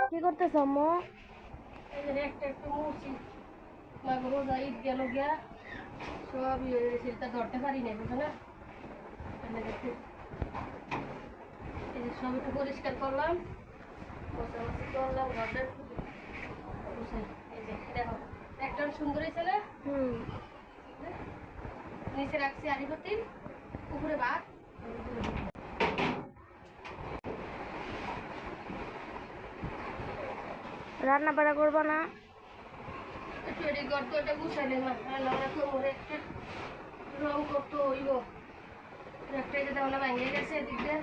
কি করতেছ আম্মু? একটা একটু মুছি মাগো রোজা ঈদ গেল গিয়া সব সেটা ধরতে পারি না বুঝো না। এই যে সব একটু পরিষ্কার করলাম, মোছামুছি করলাম, ঘরটা একটু গুছাই। এই যে দেখো একটা সুন্দর হয়েছে না। নিচে রাখছি আরিবতি, উপরে ভাত। রান্না বাড়া করবো না? একটু এটি গর্ত এটা গুছাইলে না রান্না তো মরে একটা রং করতে হইব। একটা এটা তাহলে ভেঙে গেছে এদিক দিয়ে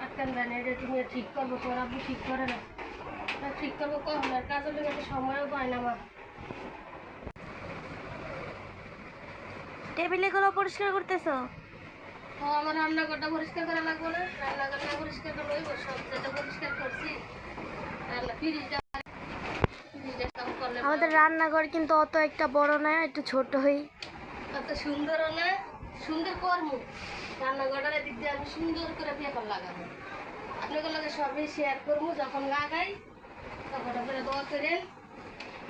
আটকান দেন, এটা তুমি ঠিক করবো, তোমার আপনি ঠিক করে না, ঠিক করবো কখন আর কাজের লেগে সময়ও পায় না আমার। টেবিল এগুলো পরিষ্কার করতেছো? ও আমার রান্নাঘরটা পরিষ্কার করা লাগবে না? রান্নাঘরটা পরিষ্কার করে হইব, সব যেটা পরিষ্কার করছি। ফ্রিজটা কাম করলে আমাদের রান্নাঘর কিন্তু অত একটা বড় না, একটু ছোটই। অত সুন্দরও না, সুন্দর কর্ম রান্নাঘরটার দিক দিয়ে আমি সুন্দর করে পেপার লাগাবো, আপনাদের লগে সবই শেয়ার করবো। যখন লাগাই তখন আপনারা দোয়া করেন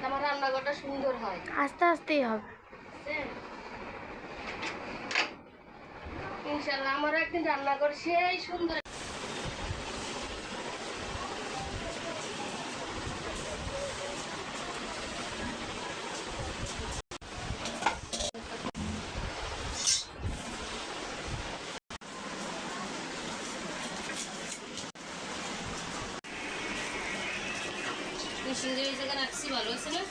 আমার রান্নাঘরটা সুন্দর হয়। আস্তে আস্তেই হবে। ইনশাল্লাহ আমারও একদিন রান্নাঘর সেই সুন্দর। সুন্দর এই জায়গা রাখছি, ভালো আছে না?